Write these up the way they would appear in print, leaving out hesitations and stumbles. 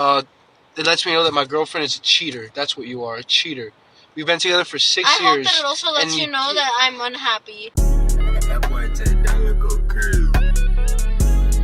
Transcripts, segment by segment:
Uh, it lets me know that my girlfriend is a cheater. That's what you are, a cheater. We've been together for 6 I years. hope that it also lets you know that I'm unhappy.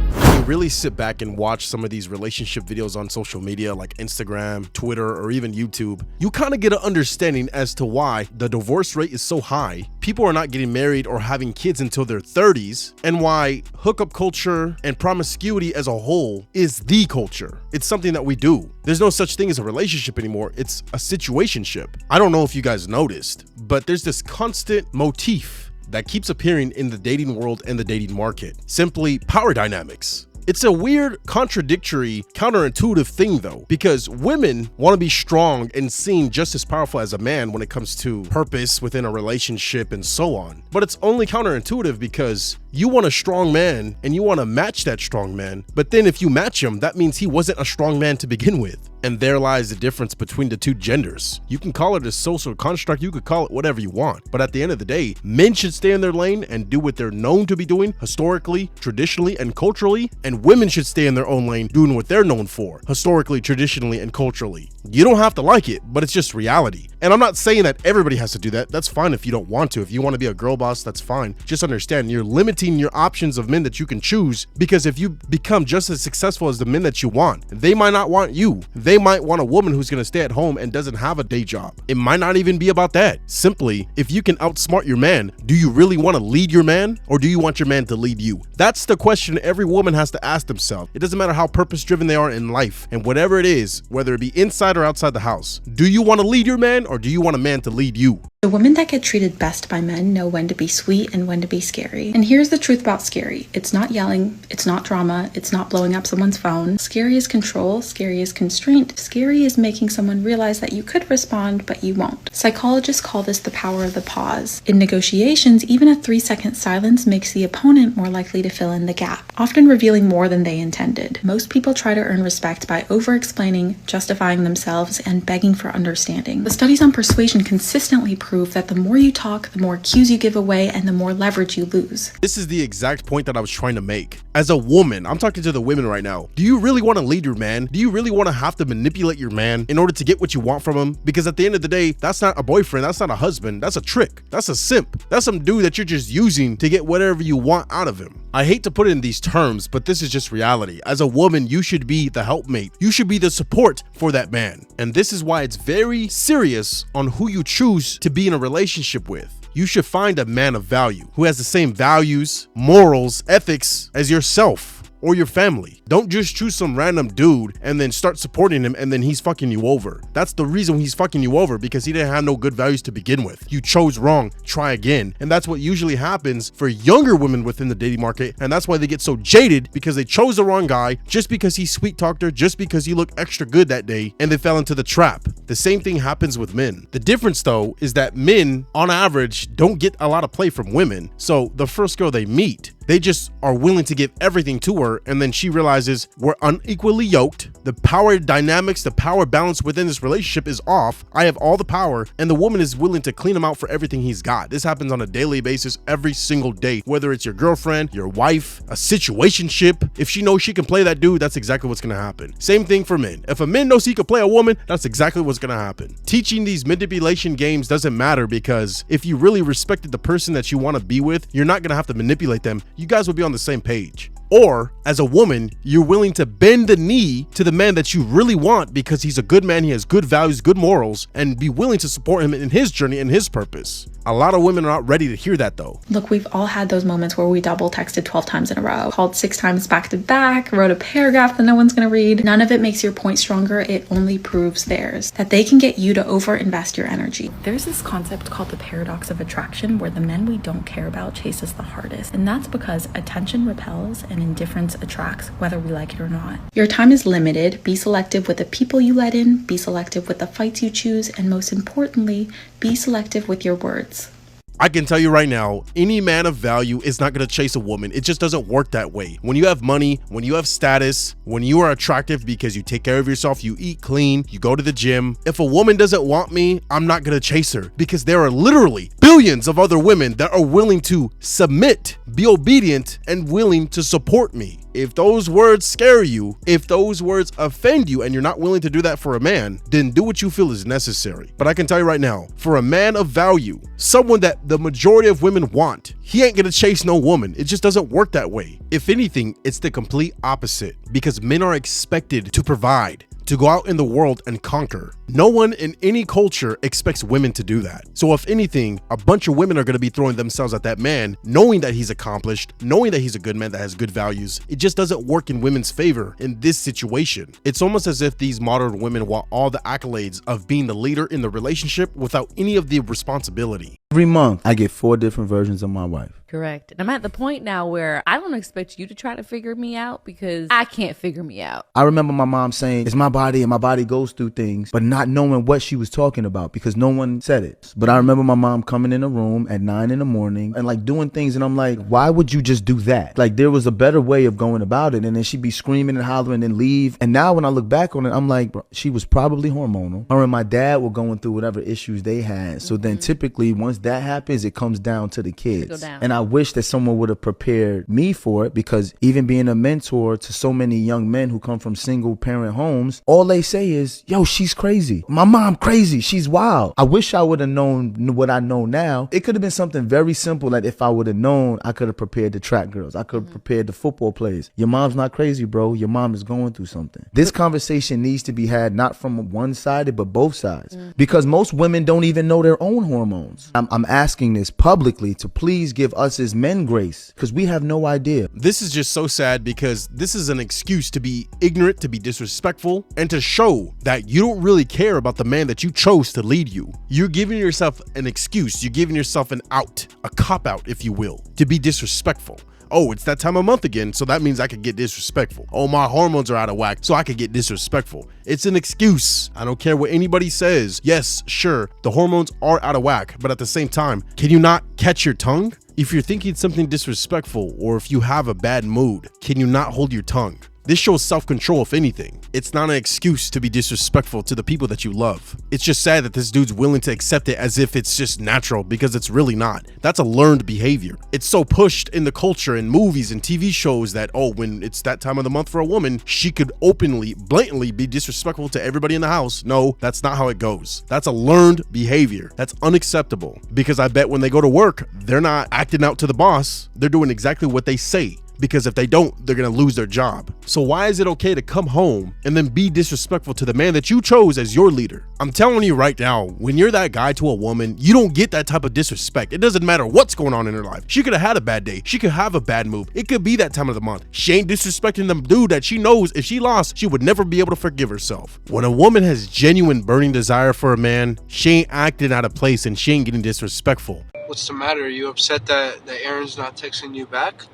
When you really sit back and watch some of these relationship videos on social media like Instagram, Twitter, or even YouTube, you kind of get an understanding as to why the divorce rate is so high, people are not getting married or having kids until their 30s, and why hookup culture and promiscuity as a whole is the culture. It's something that we do. There's no such thing as a relationship anymore. It's a situationship. I don't know if you guys noticed, but there's this constant motif that keeps appearing in the dating world and the dating market. Simply power dynamics. It's a weird, contradictory, counterintuitive thing though, because women want to be strong and seen just as powerful as a man when it comes to purpose within a relationship and so on. But it's only counterintuitive because you want a strong man and you want to match that strong man. But then if you match him, that means he wasn't a strong man to begin with. And there lies the difference between the two genders. You can call it a social construct, you could call it whatever you want. But at the end of the day, men should stay in their lane and do what they're known to be doing historically, traditionally, and culturally. And women should stay in their own lane doing what they're known for historically, traditionally, and culturally. You don't have to like it, but it's just reality. And I'm not saying that everybody has to do that. That's fine if you don't want to. If you want to be a girl boss, that's fine. Just understand you're limiting your options of men that you can choose, because if you become just as successful as the men that you want, they might not want you. They might want a woman who's going to stay at home and doesn't have a day job. It might not even be about that. Simply, if you can outsmart your man, do you really want to lead your man, or do you want your man to lead you? That's the question every woman has to ask themselves. It doesn't matter how purpose driven they are in life, and whatever it is, whether it be inside or outside the house. Do you want to lead your man, or do you want a man to lead you? The women that get treated best by men know when to be sweet and when to be scary. And here's the truth about scary. It's not yelling, it's not drama, it's not blowing up someone's phone. Scary is control, scary is constraint, scary is making someone realize that you could respond, but you won't. Psychologists call this the power of the pause. In negotiations, even a 3-second silence makes the opponent more likely to fill in the gap, often revealing more than they intended. Most people try to earn respect by over-explaining, justifying themselves, and begging for understanding. The studies on persuasion consistently prove that the more you talk, the more cues you give away, and the more leverage you lose. This is the exact point that I was trying to make. As a woman, I'm talking to the women right now. Do you really want to lead your man? Do you really want to have to manipulate your man in order to get what you want from him? Because at the end of the day, that's not a boyfriend, that's not a husband, that's a trick, that's a simp, that's some dude that you're just using to get whatever you want out of him. I hate to put it in these terms, but this is just reality. As a woman, you should be the helpmate. You should be the support for that man. And this is why it's very serious on who you choose to be in a relationship with. You should find a man of value who has the same values, morals, ethics as yourself or your family. Don't just choose some random dude and then start supporting him and then he's fucking you over. That's the reason he's fucking you over, because he didn't have no good values to begin with. You chose wrong, try again. And that's what usually happens for younger women within the dating market, and that's why they get so jaded, because they chose the wrong guy just because he sweet talked her, just because he looked extra good that day, and they fell into the trap. The same thing happens with men. The difference though is that men on average don't get a lot of play from women. So the first girl they meet, they just are willing to give everything to her, and then she realizes we're unequally yoked. The power dynamics, the power balance within this relationship is off. I have all the power, and the woman is willing to clean him out for everything he's got. This happens on a daily basis, every single day. Whether it's your girlfriend, your wife, a situationship, if she knows she can play that dude, that's exactly what's gonna happen. Same thing for men. If a man knows he can play a woman, that's exactly what's gonna happen. Teaching these manipulation games doesn't matter, because if you really respected the person that you want to be with, you're not gonna have to manipulate them. You guys will be on the same page. Or as a woman, you're willing to bend the knee to the man that you really want because he's a good man, he has good values, good morals, and be willing to support him in his journey and his purpose. A lot of women are not ready to hear that though. Look, we've all had those moments where we double texted 12 times in a row, called 6 times back to back, wrote a paragraph that no one's gonna read. None of it makes your point stronger, it only proves theirs. That they can get you to overinvest your energy. There's this concept called the paradox of attraction, where the men we don't care about chase us the hardest. And that's because attention repels and indifference attracts, whether we like it or not. Your time is limited. Be selective with the people you let in, be selective with the fights you choose, and most importantly, be selective with your words. I can tell you right now, any man of value is not going to chase a woman. It just doesn't work that way. When you have money, when you have status, when you are attractive because you take care of yourself, you eat clean, you go to the gym. If a woman doesn't want me, I'm not going to chase her, because there are literally billions millions of other women that are willing to submit, be obedient, and willing to support me. If those words scare you, if those words offend you, and you're not willing to do that for a man, then do what you feel is necessary. But I can tell you right now, for a man of value, someone that the majority of women want, he ain't gonna chase no woman. It just doesn't work that way. If anything, it's the complete opposite, because men are expected to provide, to go out in the world and conquer. No one in any culture expects women to do that. So if anything, a bunch of women are going to be throwing themselves at that man, knowing that he's accomplished, knowing that he's a good man that has good values. It just doesn't work in women's favor in this situation. It's almost as if these modern women want all the accolades of being the leader in the relationship without any of the responsibility. Every month, I get 4 different versions of my wife. Correct. And I'm at the point now where I don't expect you to try to figure me out because I can't figure me out. I remember my mom saying, it's my body and my body goes through things, but not knowing what she was talking about because no one said it. But I remember my mom coming in the room at 9 in the morning and like doing things. And I'm like, why would you just do that? Like there was a better way of going about it. And then she'd be screaming and hollering and leave. And now when I look back on it, I'm like, bro, she was probably hormonal. Her and my dad were going through whatever issues they had. So then typically once that happens, it comes down to the kids. And I wish that someone would have prepared me for it, because even being a mentor to so many young men who come from single parent homes, all they say is, yo, she's crazy. My mom crazy. She's wild. I wish I would have known what I know now. It could have been something very simple that if I would have known, I could have prepared the track girls. I could have prepared the football players. Your mom's not crazy, bro. Your mom is going through something. This conversation needs to be had not from one side, but both sides, because most women don't even know their own hormones. I'm asking this publicly to please give us as men grace, because we have no idea. This is just so sad because this is an excuse to be ignorant, to be disrespectful, and to show that you don't really care about the man that you chose to lead you. You're giving yourself an excuse. You're giving yourself an out, a cop out, if you will, to be disrespectful. Oh, it's that time of month again, so that means I could get disrespectful. Oh, my hormones are out of whack, so I could get disrespectful. It's an excuse. I don't care what anybody says. Yes, sure, the hormones are out of whack, but at the same time, can you not catch your tongue? If you're thinking something disrespectful, or if you have a bad mood, can you not hold your tongue? This shows self-control, if anything. It's not an excuse to be disrespectful to the people that you love. It's just sad that this dude's willing to accept it as if it's just natural, because it's really not. That's a learned behavior. It's so pushed in the culture and movies and TV shows that, oh, when it's that time of the month for a woman, she could openly, blatantly be disrespectful to everybody in the house. No, that's not how it goes. That's a learned behavior. That's unacceptable, because I bet when they go to work, they're not acting out to the boss. They're doing exactly what they say, because if they don't, they're gonna lose their job. So why is it okay to come home and then be disrespectful to the man that you chose as your leader? I'm telling you right now, when you're that guy to a woman, you don't get that type of disrespect. It doesn't matter what's going on in her life. She could have had a bad day. She could have a bad move. It could be that time of the month. She ain't disrespecting the dude that she knows if she lost, she would never be able to forgive herself. When a woman has genuine burning desire for a man, she ain't acting out of place and she ain't getting disrespectful. What's the matter? Are you upset that Aaron's not texting you back?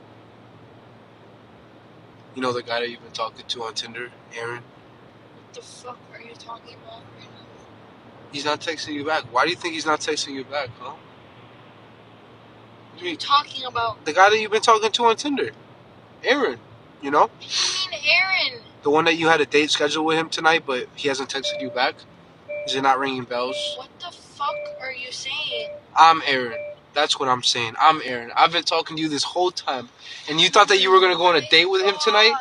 You know the guy that you've been talking to on Tinder, Aaron? What the fuck are you talking about right now? He's not texting you back. Why do you think he's not texting you back, huh? What are you talking about? The guy that you've been talking to on Tinder, Aaron, you know? What do you mean, Aaron? The one that you had a date scheduled with him tonight, but he hasn't texted you back? Is it not ringing bells? What the fuck are you saying? I'm Aaron. That's what I'm saying. I'm Aaron. I've been talking to you this whole time. And you thought that you were going to go on a date with him tonight?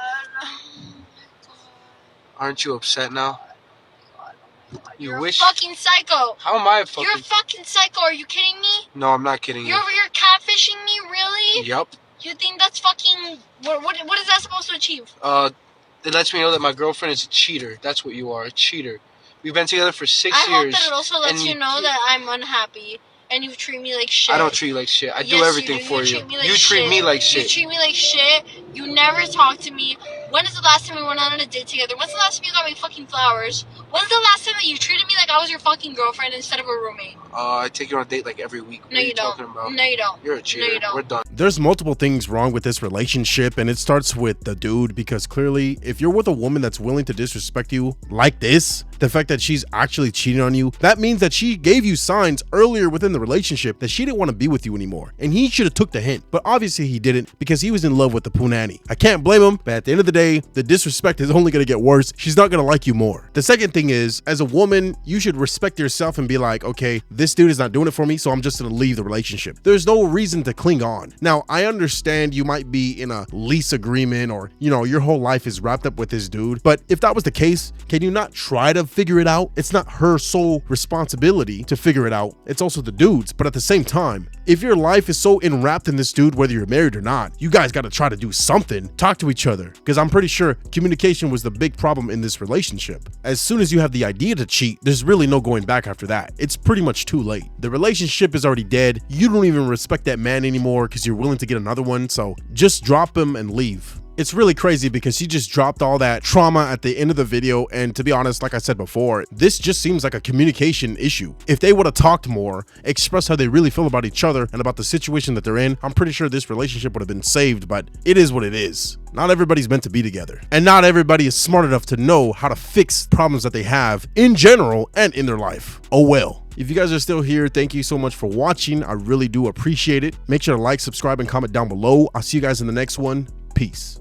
Aren't you upset now? You You're wish... a fucking psycho. How am I a fucking... You're a fucking psycho. Are you kidding me? No, I'm not kidding you. You're over here catfishing me? Really? Yup. You think that's fucking... What is that supposed to achieve? It lets me know that my girlfriend is a cheater. That's what you are, a cheater. We've been together for 6 I years. hope that it also lets you know that I'm unhappy. And you treat me like shit. I don't treat you like shit. I do everything for you. You treat me like shit. You treat me like shit. You never talk to me. When is the last time we went on a date together? When's the last time you got me fucking flowers? When's the last time that you treated me like I was your fucking girlfriend instead of a roommate? I take you on a date like every week. What no, are you talking don't. about? No, you don't. You're a cheater. No, you don't. We're done. There's multiple things wrong with this relationship, and it starts with the dude, because clearly if you're with a woman that's willing to disrespect you like this, the fact that she's actually cheating on you, that means that she gave you signs earlier within the relationship that she didn't want to be with you anymore, and he should have took the hint, but obviously he didn't, because he was in love with the punani. I can't blame him, but at the end of the day, the disrespect is only going to get worse. She's not going to like you more. The second thing is, as a woman, you should respect yourself and be like, okay, this dude is not doing it for me, so I'm just gonna leave the relationship. There's no reason to cling on. Now, I understand you might be in a lease agreement or, you know, your whole life is wrapped up with this dude, but if that was the case, can you not try to figure it out? It's not her sole responsibility to figure it out. It's also the dude's, but at the same time, if your life is so enwrapped in this dude, whether you're married or not, you guys got to try to do something. Talk to each other, because I'm pretty sure communication was the big problem in this relationship. As soon as you have the idea to cheat, there's really no going back after that. It's pretty much too late. The relationship is already dead. You don't even respect that man anymore because you're willing to get another one, so just drop him and leave. It's really crazy because she just dropped all that trauma at the end of the video, and to be honest, like I said before, this just seems like a communication issue. If they would have talked more, expressed how they really feel about each other and about the situation that they're in, I'm pretty sure this relationship would have been saved, but it is what it is. Not everybody's meant to be together, and not everybody is smart enough to know how to fix problems that they have in general and in their life. Oh well. If you guys are still here, thank you so much for watching. I really do appreciate it. Make sure to like, subscribe, and comment down below. I'll see you guys in the next one. Peace.